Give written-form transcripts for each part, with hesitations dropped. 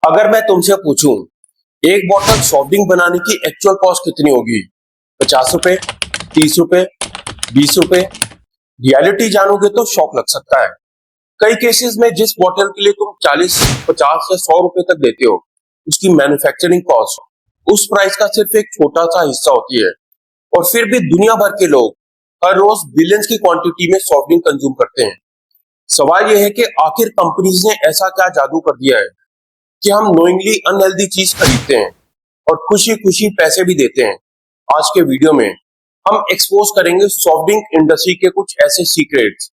अगर मैं तुमसे पूछूं एक बॉटल सॉफ्ट ड्रिंक बनाने की एक्चुअल कॉस्ट कितनी होगी? 50 रुपए, 30 रुपए, 20 रुपए? रियलिटी जानोगे तो शॉक लग सकता है। कई केसेस में जिस बॉटल के लिए तुम 40, 50 या 100 रुपए तक देते हो, उसकी मैन्युफैक्चरिंग कॉस्ट उस प्राइस का सिर्फ एक छोटा सा हिस्सा होती है। और फिर भी दुनिया भर के लोग हर रोज बिलियंस की क्वांटिटी में सॉफ्ट ड्रिंक कंज्यूम करते हैं। सवाल यह है कि आखिर कंपनीज ने ऐसा क्या जादू कर दिया है कि हम नोइंगली अनहेल्दी चीज खरीदते हैं और खुशी खुशी पैसे भी देते हैं। आज के वीडियो में हम एक्सपोज करेंगे सॉफ्ट ड्रिंक इंडस्ट्री के कुछ ऐसे सीक्रेट्स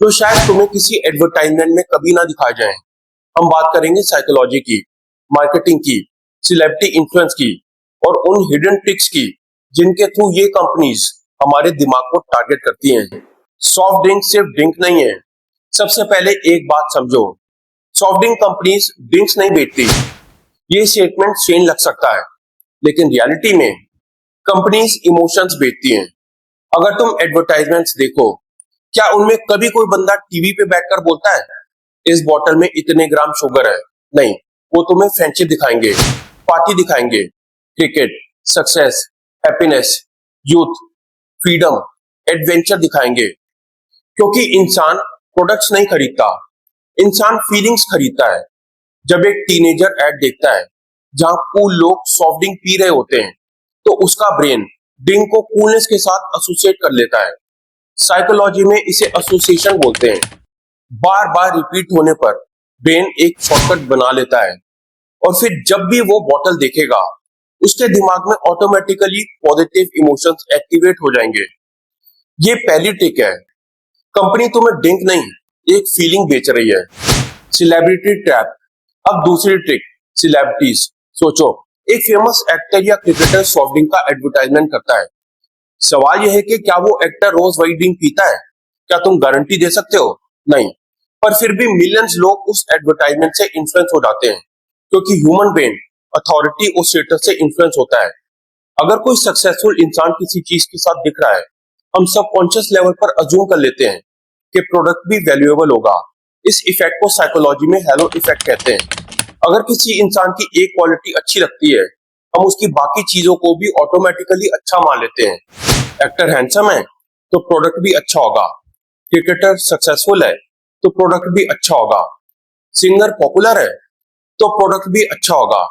जो शायद तुम्हें किसी एडवर्टाइजमेंट में कभी ना दिखाए जाएं। हम बात करेंगे साइकोलॉजी की, मार्केटिंग की, सेलिब्रिटी इन्फ्लुएंस की और उन हिडन ट्रिक्स की जिनके थ्रू ये कंपनीज हमारे दिमाग को टारगेट करती हैं। सॉफ्ट ड्रिंक सिर्फ ड्रिंक नहीं है। सबसे पहले एक बात समझो, सॉफ्ट ड्रिंक कंपनीज ड्रिंक्स नहीं बेचती। ये स्टेटमेंट स्ट्रेंज लग सकता है, लेकिन रियलिटी में कंपनीज इमोशंस बेचती हैं। अगर तुम एडवर्टाइजमेंट्स देखो, क्या उनमें कभी कोई बंदा टीवी पे बैठकर बोलता है इस बोतल में इतने ग्राम शुगर है? नहीं, वो तुम्हें फ्रेंडशिप दिखाएंगे, पार्टी दिखाएंगे, cricket, success, happiness, youth, freedom, adventure दिखाएंगे। क्योंकि इंसान प्रोडक्ट्स नहीं खरीदता, इंसान फीलिंग्स खरीदता है। जब एक टीनेजर एड देखता है जहां कूल लोग सॉफ्ट ड्रिंक पी रहे होते हैं, तो उसका ब्रेन ड्रिंक को कूलनेस के साथ एसोसिएट कर लेता है। साइकोलॉजी में इसे एसोसिएशन बोलते हैं। बार बार रिपीट होने पर ब्रेन एक शॉर्टकट बना लेता है और फिर जब भी वो बॉटल देखेगा, उसके दिमाग में ऑटोमेटिकली पॉजिटिव इमोशंस एक्टिवेट हो जाएंगे। ये पहली ट्रिक है। कंपनी तुम्हें ड्रिंक नहीं, एक फीलिंग बेच रही है। Celebrity trap. अब दूसरी ट्रिक, सेलिब्रिटीज। सोचो, एक फेमस एक्टर या क्रिकेटर सॉफ्ट ड्रिंक का एडवर्टाइजमेंट करता है। सवाल यह है कि क्या वो एक्टर रोज वही ड्रिंक पीता है? क्या तुम गारंटी दे सकते हो? नहीं। पर फिर भी मिलियंस लोग उस एडवर्टाइजमेंट से इन्फ्लुएंस हो जाते हैं, क्योंकि ह्यूमन ब्रेन अथॉरिटी और स्टेटस से इन्फ्लुएंस होता है। अगर कोई सक्सेसफुल इंसान किसी चीज के साथ दिख रहा है, हम सबकॉन्शियस लेवल पर अज्यूम कर लेते हैं कि प्रोडक्ट भी वैल्यूएबल होगा। इस इफेक्ट को साइकोलॉजी में हेलो इफेक्ट कहते हैं। अगर किसी इंसान की एक क्वालिटी अच्छी लगती है, हम उसकी बाकी चीजों को भी ऑटोमेटिकली अच्छा मान लेते हैं। एक्टर हैंडसम है तो प्रोडक्ट भी अच्छा होगा। क्रिकेटर सक्सेसफुल है तो प्रोडक्ट भी अच्छा होगा। सिंगर पॉपुलर है तो प्रोडक्ट भी अच्छा होगा।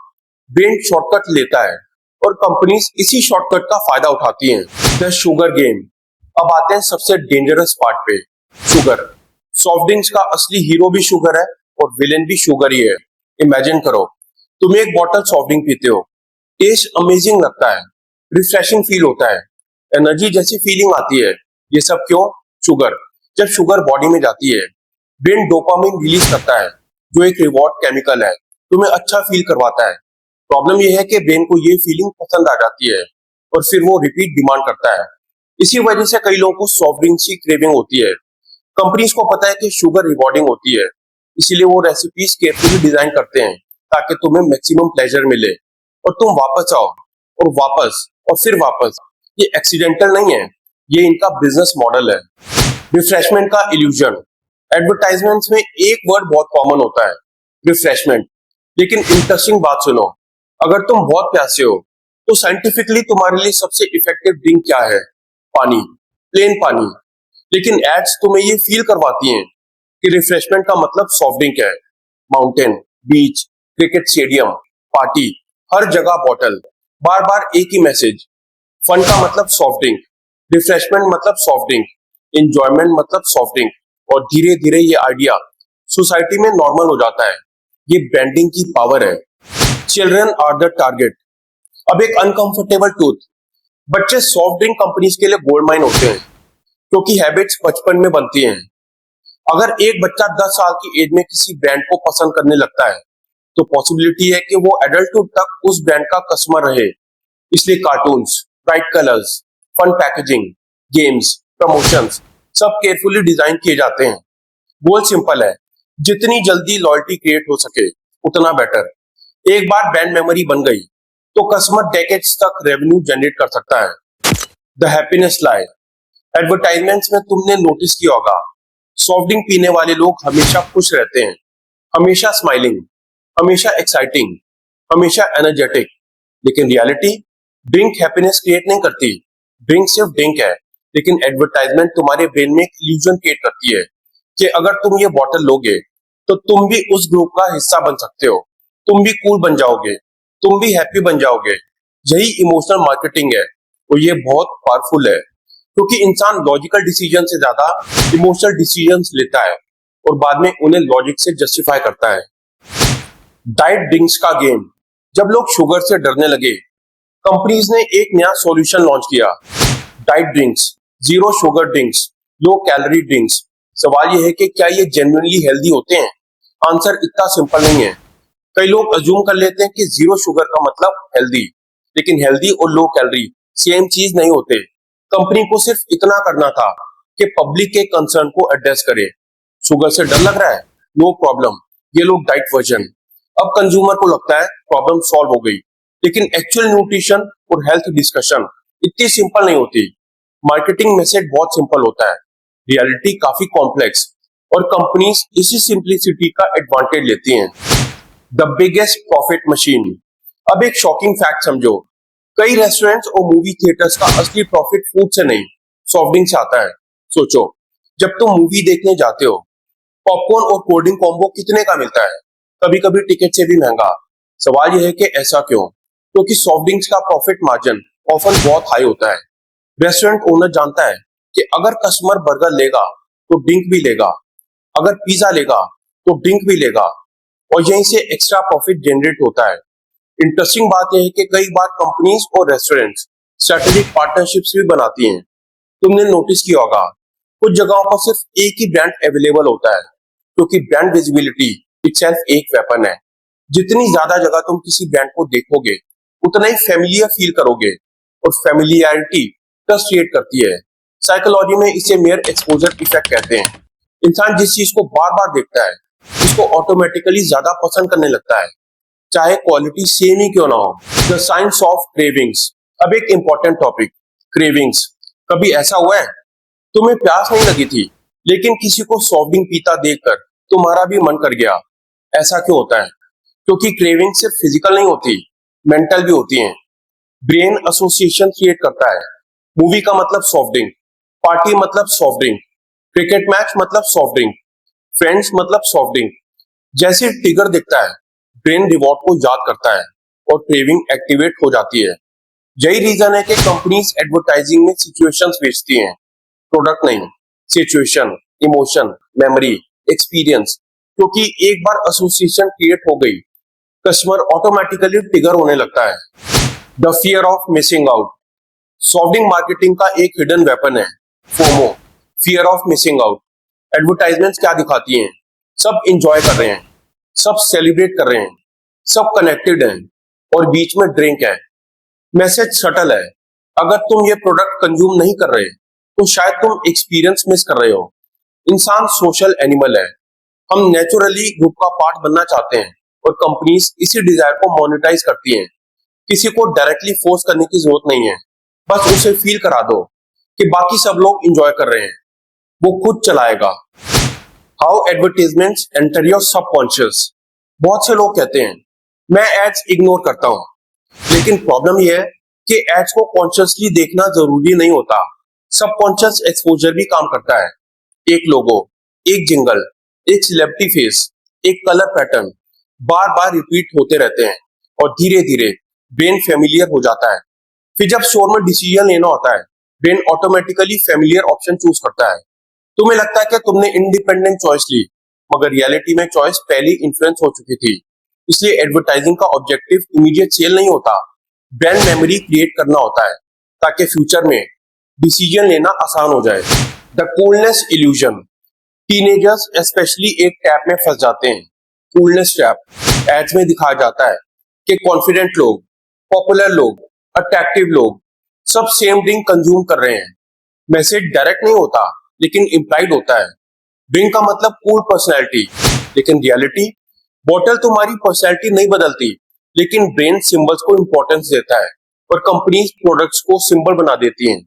ब्रेन शॉर्टकट लेता है और कंपनीज इसी शॉर्टकट का फायदा उठाती हैं। The sugar game. अब आते हैं सबसे डेंजरस पार्ट पे, शुगर। सॉफ्ट ड्रिंक्स का असली हीरो भी शुगर है और विलेन भी शुगर ही है। इमेजिन करो, तुम एक बॉटल सॉफ्ट ड्रिंक पीते हो, टेस्ट अमेजिंग लगता है, रिफ्रेशिंग फील होता है, एनर्जी जैसी फीलिंग आती है। ये सब क्यों? शुगर। जब शुगर बॉडी में जाती है, ब्रेन डोपामिन रिलीज करता है, जो एक रिवॉर्ड केमिकल है, तुम्हें अच्छा फील करवाता है। प्रॉब्लम यह है कि ब्रेन को ये फीलिंग पसंद आ जाती है और फिर वो रिपीट डिमांड करता है। इसी वजह से कई लोगों को सॉफ्ट ड्रिंक्स की क्रेविंग होती है। कंपनीज को पता है कि शुगर रिवॉर्डिंग होती है, इसीलिए वो रेसिपीज केयरफुली डिजाइन करते हैं ताकि तुम्हें मैक्सिमम प्लेजर मिले और तुम वापस आओ और वापस और फिर वापस। ये एक्सीडेंटल नहीं है, ये इनका बिजनेस मॉडल है। रिफ्रेशमेंट का इल्यूजन। एडवर्टाइजमेंट्स में एक वर्ड बहुत कॉमन होता है, रिफ्रेशमेंट। लेकिन इंटरेस्टिंग बात सुनो, अगर तुम बहुत प्यासे हो तो साइंटिफिकली तुम्हारे लिए सबसे इफेक्टिव ड्रिंक क्या है? पानी, प्लेन पानी। लेकिन एड्स तुम्हें ये फील करवाती हैं कि रिफ्रेशमेंट का मतलब सॉफ्ट ड्रिंक है। माउंटेन, बीच, क्रिकेट स्टेडियम, पार्टी, हर जगह बॉटल, बार बार एक ही मैसेज। फन का मतलब सॉफ्ट ड्रिंक, रिफ्रेशमेंट मतलब सॉफ्ट ड्रिंक, एंजॉयमेंट मतलब सॉफ्ट ड्रिंक। और धीरे धीरे ये आइडिया सोसाइटी में नॉर्मल हो जाता है। ये ब्रांडिंग की पावर है। Children are the target. अब एक अनकंफर्टेबल ट्रूथ, बच्चे सॉफ्ट ड्रिंक कंपनीज के लिए गोल्ड माइन होते हैं, क्योंकि हैबिट्स बचपन में बनती हैं। अगर एक बच्चा 10 साल की एज में किसी ब्रांड को पसंद करने लगता है, तो पॉसिबिलिटी है कि वो एडल्टहुड तक उस ब्रांड का कस्टमर रहे। इसलिए cartoons, bright colours, fun packaging, games, promotions सब केयरफुली डिजाइन किए जाते हैं। गोल सिंपल है, जितनी जल्दी लॉयल्टी क्रिएट हो सके उतना बेटर। एक बार ब्रांड मेमोरी बन गई तो कस्टमर डेकेड्स तक रेवेन्यू जनरेट कर सकता है। The happiness lie. एडवर्टाइजमेंट्स में तुमने नोटिस किया होगा, सॉफ्ट ड्रिंक पीने वाले लोग हमेशा खुश रहते हैं, हमेशा स्माइलिंग। हमेशा एक्साइटिंग, हमेशा एनर्जेटिक। लेकिन रियलिटी, ड्रिंक हैप्पीनेस क्रिएट नहीं करती। ड्रिंक सिर्फ ड्रिंक है, लेकिन एडवर्टाइजमेंट तुम्हारे ब्रेन में एक इल्यूजन क्रिएट करती है कि अगर तुम ये बॉटल लोगे तो तुम भी उस ग्रुप का हिस्सा बन सकते हो, तुम भी कूल बन जाओगे, तुम भी हैप्पी बन जाओगे। यही इमोशनल मार्केटिंग है और ये बहुत पावरफुल है, क्योंकि इंसान लॉजिकल डिसीजन से ज्यादा इमोशनल डिसीजंस लेता है और बाद में उन्हें लॉजिक से जस्टिफाई करता है। डाइट ड्रिंक्स का गेम। जब लोग शुगर से डरने लगे, कंपनीज ने एक नया सॉल्यूशन लॉन्च किया, diet drinks, zero sugar drinks, low calorie drinks. सवाल यह है कि क्या ये जेन्युइनली हेल्दी होते हैं? आंसर इतना सिंपल नहीं है। कई लोग अज्यूम कर लेते हैं कि जीरो शुगर का मतलब हेल्दी, लेकिन हेल्दी और लो कैलोरी सेम चीज नहीं होते। कंपनी को सिर्फ इतना करना था कि पब्लिक के कंसर्न को एड्रेस करे। शुगर से डर लग रहा है, नो प्रॉब्लम, ये लो डाइट वर्जन। अब कंज्यूमर को लगता है प्रॉब्लम सॉल्व हो गई, लेकिन एक्चुअल न्यूट्रिशन और हेल्थ डिस्कशन इतनी सिंपल नहीं होती। मार्केटिंग मैसेज बहुत सिंपल होता है, रियलिटी काफी कॉम्प्लेक्स, और कंपनीज इसी सिंपलिसिटी का एडवांटेज लेती हैं। The biggest profit machine. अब एक शॉकिंग फैक्ट समझो, कई रेस्टोरेंट्स और मूवी थिएटर्स का असली प्रॉफिट फूड से नहीं, सॉफ्ट ड्रिंक से आता है। सोचो, जब तुम मूवी देखने जाते हो, पॉपकॉर्न और कोल्ड ड्रिंक कॉम्बो कितने का मिलता है? कभी कभी टिकट से भी महंगा। सवाल यह है कि ऐसा क्यों? क्योंकि सॉफ्ट ड्रिंक्स का प्रॉफिट मार्जिन ऑफन बहुत हाई होता है। रेस्टोरेंट ओनर जानता है कि अगर कस्टमर बर्गर लेगा तो ड्रिंक भी लेगा, अगर पिज्जा लेगा तो ड्रिंक भी लेगा, और यहीं से एक्स्ट्रा प्रॉफिट जनरेट होता है। इंटरेस्टिंग बात यह है कि कई बार कंपनीज और रेस्टोरेंट्स स्ट्रेटेजिक पार्टनरशिप्स भी बनाती हैं। तुमने नोटिस किया होगा, कुछ जगहों पर सिर्फ एक ही ब्रांड अवेलेबल होता है, क्योंकि ब्रांड विजिबिलिटी इटसेल्फ एक वेपन है। जितनी ज्यादा जगह तुम किसी ब्रांड को देखोगे, उतना ही फेमिलियर फील करोगे, और फेमिलियरिटी ट्रस्ट क्रिएट करती है। साइकोलॉजी में इसे मेयर एक्सपोजर इफेक्ट कहते हैं। इंसान जिस चीज को बार बार देखता है, उसको ऑटोमेटिकली ज्यादा पसंद करने लगता है, चाहे क्वालिटी सेम ही क्यों ना हो। The science of cravings. अब एक इंपॉर्टेंट टॉपिक, क्रेविंग्स। कभी ऐसा हुआ है तुम्हें प्यास नहीं लगी थी, लेकिन किसी को सॉफ्ट ड्रिंक पीता देखकर तुम्हारा भी मन कर गया? ऐसा क्यों होता है? क्योंकि क्रेविंग सिर्फ फिजिकल नहीं होती, मेंटल भी होती है। ब्रेन एसोसिएशन क्रिएट करता है। मूवी का मतलब सॉफ्ट ड्रिंक, पार्टी मतलब सॉफ्ट ड्रिंक, क्रिकेट मैच मतलब सॉफ्ट ड्रिंक, फ्रेंड्स मतलब सॉफ्ट ड्रिंक। जैसे ट्रिगर दिखता है, ब्रेन रिवॉर्ड को याद करता है और क्रेविंग एक्टिवेट हो जाती है। यही रीजन है कि कंपनीज एडवर्टाइजिंग में सिचुएशंस बेचती हैं, प्रोडक्ट नहीं। Situation, emotion, memory, experience. क्योंकि एक बार एसोसिएशन क्रिएट हो गई, कस्टमर ऑटोमेटिकली ट्रिगर होने लगता है। The fear of missing out. Soft drink marketing का एक हिडन वेपन है, FOMO, fear of missing out. Advertisements क्या दिखाती हैं? सब इंजॉय कर रहे हैं, सब सेलिब्रेट कर रहे हैं, सब कनेक्टेड हैं, और बीच में ड्रिंक है। मैसेज सटल है, अगर तुम ये प्रोडक्ट कंज्यूम नहीं कर रहे तो शायद तुम एक्सपीरियंस मिस कर रहे हो। इंसान सोशल एनिमल है, हम नेचुरली ग्रुप का पार्ट बनना चाहते हैं, और कंपनीज इसी डिजायर को मोनेटाइज करती हैं। किसी को डायरेक्टली फोर्स करने की जरूरत नहीं है, बस उसे फील करा दो कि बाकी सब लोग इंजॉय कर रहे हैं, वो खुद चलाएगा। How advertisements enter your subconscious. बहुत से लोग कहते हैं मैं एड्स इग्नोर करता हूं, लेकिन प्रॉब्लम यह है कि एड्स को कॉन्शियसली देखना जरूरी नहीं होता। सबकॉन्शियस एक्सपोजर भी काम करता है। एक लोगो, एक जिंगल, एक सेलिब्रिटी फेस, एक कलर पैटर्न बार बार रिपीट होते रहते हैं, और धीरे धीरे ब्रेन फेमिलियर हो जाता है। फिर जब स्टोर में डिसीजन लेना होता है, brain automatically familiar option choose करता है। तुम्हें लगता है कि तुमने इंडिपेंडेंट चॉइस ली, मगर रियलिटी में चॉइस पहले इन्फ्लुएंस हो चुकी थी। इसलिए एडवर्टाइजिंग का ऑब्जेक्टिव इमीडिएट सेल नहीं होता, ब्रांड मेमोरी क्रिएट करना होता है, ताकि फ्यूचर में डिसीजन लेना आसान हो जाए। The coolness illusion. Teenagers specially एक ट्रैप में फंस जाते हैं, कूलनेस ट्रैप। एड्स में दिखाया जाता है कि कॉन्फिडेंट लोग, पॉपुलर लोग, अट्रैक्टिव लोग सब सेम ड्रिंक कंज्यूम कर रहे हैं। मैसेज डायरेक्ट नहीं होता, लेकिन इंप्लाइड होता है। ड्रिंक का मतलब कूल पर्सनैलिटी, लेकिन रियलिटी, बॉटल तुम्हारी पर्सनैलिटी नहीं बदलती, लेकिन ब्रेन सिंबल्स को इंपॉर्टेंस देता है, और कंपनीज प्रोडक्ट्स को सिंबल बना देती हैं।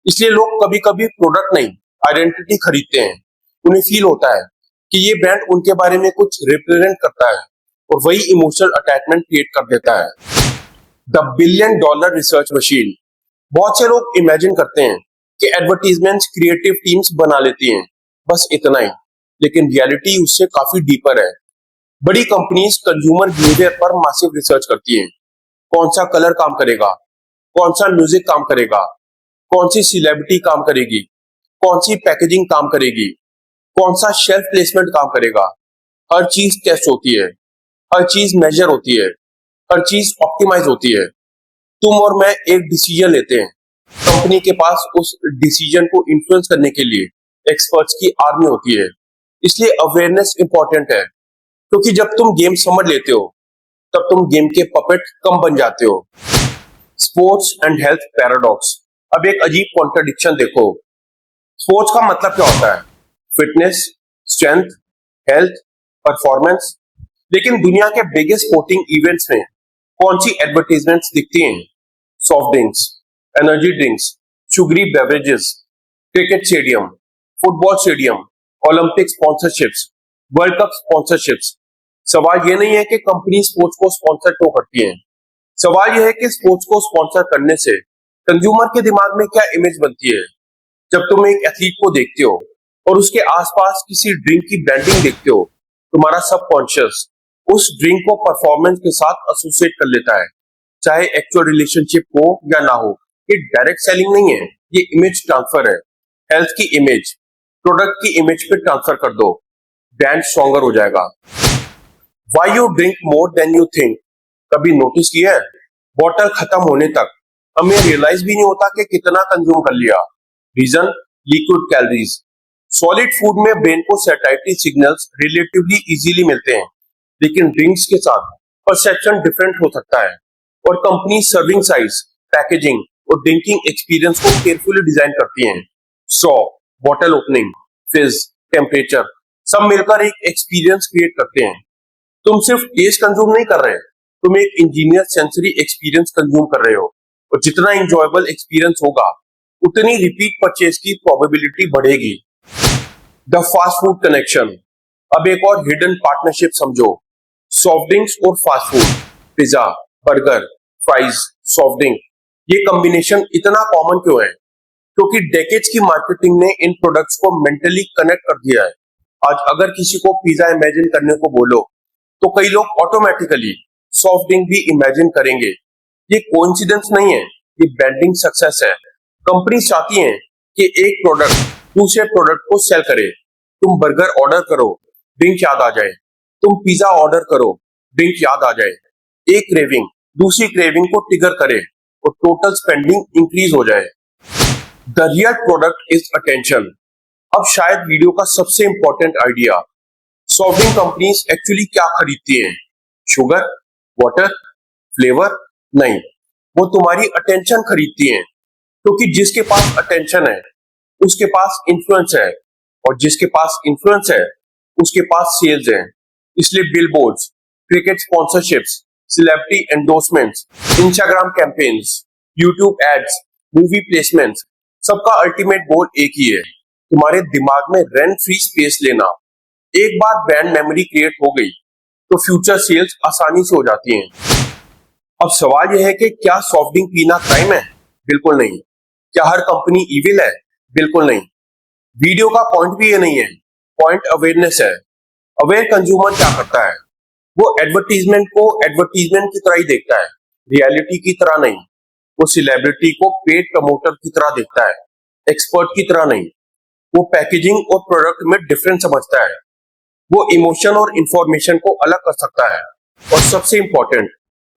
इसलिए लोग कभी कभी प्रोडक्ट नहीं, आइडेंटिटी खरीदते हैं। उन्हें फील होता है कि ये ब्रांड उनके बारे में कुछ रिप्रेजेंट करता है। और वही इमोशनल अटैचमेंट क्रिएट कर देता है। The billion dollar research machine. बहुत से लोग इमेजिन करते हैं कि एडवर्टीजमेंट्स क्रिएटिव टीम्स बना लेती हैं, बस इतना ही। लेकिन रियलिटी उससे काफी डीपर है। बड़ी कंपनीज कंज्यूमर बिहेवियर पर मासिव रिसर्च करती हैं। कौन सा कलर काम करेगा, कौन सा म्यूजिक काम करेगा, कौन सी सेलिब्रिटी काम करेगी, कौन सी पैकेजिंग काम करेगी, कौन सा शेल्फ प्लेसमेंट काम करेगा। हर चीज टेस्ट होती है, हर चीज मेजर होती है, हर चीज ऑप्टिमाइज होती है। तुम और मैं एक डिसीजन लेते हैं, कंपनी के पास उस डिसीजन को इन्फ्लुएंस करने के लिए एक्सपर्ट्स की आर्मी होती है। इसलिए अवेयरनेस इंपॉर्टेंट है, क्योंकि जब तुम गेम समझ लेते हो तब तुम गेम के पपेट कम बन जाते हो। Sports and health paradox. अब एक अजीब कॉन्ट्रडिक्शन देखो। स्पोर्ट्स का मतलब क्या होता है? Fitness, strength, health, performance. लेकिन दुनिया के बिगेस्ट स्पोर्टिंग इवेंट्स में कौन सी एडवर्टीजमेंट्स दिखती हैं? Soft drinks, energy drinks, sugary beverages, cricket stadium, football stadium, Olympic sponsorships, world cup sponsorships. सवाल यह नहीं है कि कंपनी स्पोर्ट्स को स्पॉन्सर क्यों करती है, सवाल यह है कि स्पोर्ट्स को स्पॉन्सर करने से कंज्यूमर के दिमाग में क्या इमेज बनती है। जब तुम एक एथलीट को देखते हो और उसके आसपास किसी ड्रिंक की ब्रांडिंग देखते हो, तुम्हारा सबकॉन्शियस उस ड्रिंक को परफॉर्मेंस के साथ एसोसिएट कर लेता है, चाहे एक्चुअल रिलेशनशिप हो या ना हो। ये डायरेक्ट सेलिंग नहीं है, ये इमेज ट्रांसफर है। हेल्थ की इमेज प्रोडक्ट की इमेज पे ट्रांसफर कर दो, ब्रांड स्ट्रॉन्गर हो जाएगा। Why you drink more than you think. कभी नोटिस किया है, बॉटल खत्म होने तक हमें रियलाइज भी नहीं होता कि कितना कंज्यूम कर लिया। Reason, liquid calories. Solid food में ब्रेन को सैटिस्फैक्टरी सिग्नल्स रिलेटिवली इजीली मिलते हैं, लेकिन ड्रिंक्स के साथ परसेप्शन डिफरेंट हो सकता है। और कंपनी सर्विंग साइज, पैकेजिंग और ड्रिंकिंग एक्सपीरियंस को केयरफुली डिजाइन करती हैं। स्ट्रॉ, बॉटल ओपनिंग, फिज, टेम्परेचर, सब मिलकर एक एक्सपीरियंस क्रिएट करते हैं। तुम सिर्फ टेस्ट कंज्यूम नहीं कर रहे, तुम एक इंजीनियर सेंसरी एक्सपीरियंस कंज्यूम कर रहे हो। और जितना इंजॉयबल एक्सपीरियंस होगा, उतनी रिपीट परचेज की प्रोबेबिलिटी बढ़ेगी। The fast food connection. अब एक और हिडन पार्टनरशिप समझो। सॉफ्ट ड्रिंक्स और fast food, pizza, burger, fries, soft drink, ये कॉम्बिनेशन इतना कॉमन क्यों है? क्योंकि डेकेड्स की मार्केटिंग ने इन प्रोडक्ट्स को मेंटली कनेक्ट कर दिया है। आज अगर किसी को पिज्जा इमेजिन करने को बोलो तो कई लोग ऑटोमेटिकली सॉफ्ट ड्रिंक भी इमेजिन करेंगे। ये कोइंसिडेंस नहीं है, ये ब्रांडिंग सक्सेस है। कंपनी चाहती है कि एक प्रोडक्ट दूसरे प्रोडक्ट को सेल करे। तुम बर्गर ऑर्डर करो, ड्रिंक याद आ जाए। तुम पिज्जा ऑर्डर करो, ड्रिंक याद आ जाए। एक क्रेविंग दूसरी क्रेविंग को ट्रिगर करे और टोटल स्पेंडिंग इंक्रीज हो जाए। The real product is attention. अब शायद वीडियो का सबसे important idea. Soft drink companies actually क्या खरीदती हैं? Sugar, water, flavour? नहीं, वो तुम्हारी अटेंशन खरीदती हैं। क्योंकि जिसके पास अटेंशन है उसके पास इन्फ्लुएंस है, और जिसके पास इन्फ्लुएंस है उसके पास सेल्स है। इसलिए billboards, cricket sponsorships, celebrity endorsements, Instagram campaigns, YouTube ads, movie placements, सबका अल्टीमेट गोल एक ही है, तुम्हारे दिमाग में रेंट फ्री स्पेस लेना। एक बार ब्रांड मेमोरी क्रिएट हो गई तो फ्यूचर सेल्स आसानी से हो जाती हैं। अब सवाल यह है कि क्या सॉफ्ट ड्रिंक पीना क्राइम है? बिल्कुल नहीं। क्या हर कंपनी इविल है? बिल्कुल नहीं। वीडियो का पॉइंट भी ये नहीं है, पॉइंट अवेयरनेस है। अवेयर कंज्यूमर क्या करता है? वो एडवर्टीजमेंट को एडवर्टीजमेंट की तरह ही देखता है, रियलिटी की तरह नहीं। वो सेलिब्रिटी को पेड प्रमोटर की तरह देखता है, एक्सपर्ट की तरह नहीं। वो पैकेजिंग और प्रोडक्ट में डिफरेंस समझता है। वो इमोशन और इंफॉर्मेशन को अलग कर सकता है। और सबसे इंपॉर्टेंट,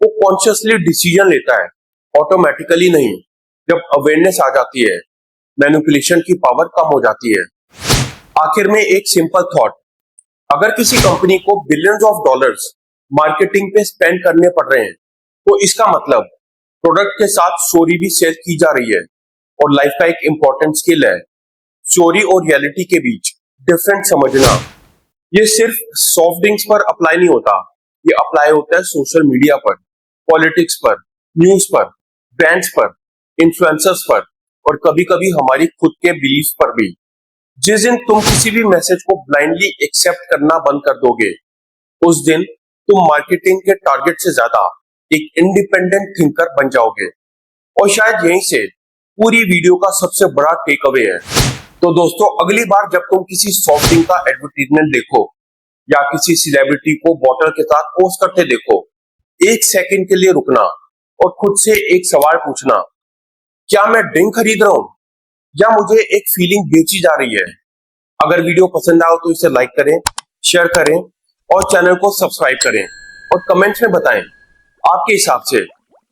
वो कॉन्शियसली डिसीजन लेता है, ऑटोमेटिकली नहीं। जब अवेयरनेस आ जाती है, मैनिपुलेशन की पावर कम हो जाती है। आखिर में एक सिंपल थॉट, अगर किसी कंपनी को बिलियंस ऑफ डॉलर्स मार्केटिंग पे स्पेंड करने पड़ रहे हैं, तो इसका मतलब प्रोडक्ट के साथ स्टोरी भी शेयर की जा रही है। और लाइफ का एक इंपॉर्टेंट स्किल है, स्टोरी और रियलिटी के बीच डिफरेंट समझना। ये सिर्फ सॉफ्ट ड्रिंक्स पर अप्लाई नहीं होता, ये अप्लाई होता है सोशल मीडिया पर, पॉलिटिक्स पर, न्यूज पर, ब्रांड्स पर, इन्फ्लुएंसर्स पर, और कभी कभी हमारी खुद के बिलीफ पर भी। जिस दिन तुम किसी भी मैसेज को ब्लाइंडली एक्सेप्ट करना बंद कर दोगे, उस दिन तुम मार्केटिंग के टारगेट से ज्यादा एक इंडिपेंडेंट थिंकर बन जाओगे। और शायद यहीं से पूरी वीडियो का सबसे बड़ा टेक अवे है। तो दोस्तों, अगली बार जब तुम किसी सॉफ्ट ड्रिंक का एडवर्टीजमेंट देखो या किसी सेलिब्रिटी को बॉटल के साथ पोस्ट करते देखो, एक सेकंड के लिए रुकना और खुद से एक सवाल पूछना, क्या मैं ड्रिंक खरीद रहा हूं या मुझे एक फीलिंग बेची जा रही है। अगर वीडियो पसंद आओ तो इसे लाइक करें, शेयर करें और चैनल को सब्सक्राइब करें और कमेंट्स में बताएं आपके हिसाब से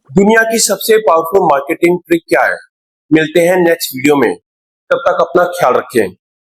दुनिया की सबसे पावरफुल मार्केटिंग ट्रिक क्या है। मिलते हैं नेक्स्ट वीडियो में, तब तक अपना ख्याल रखें।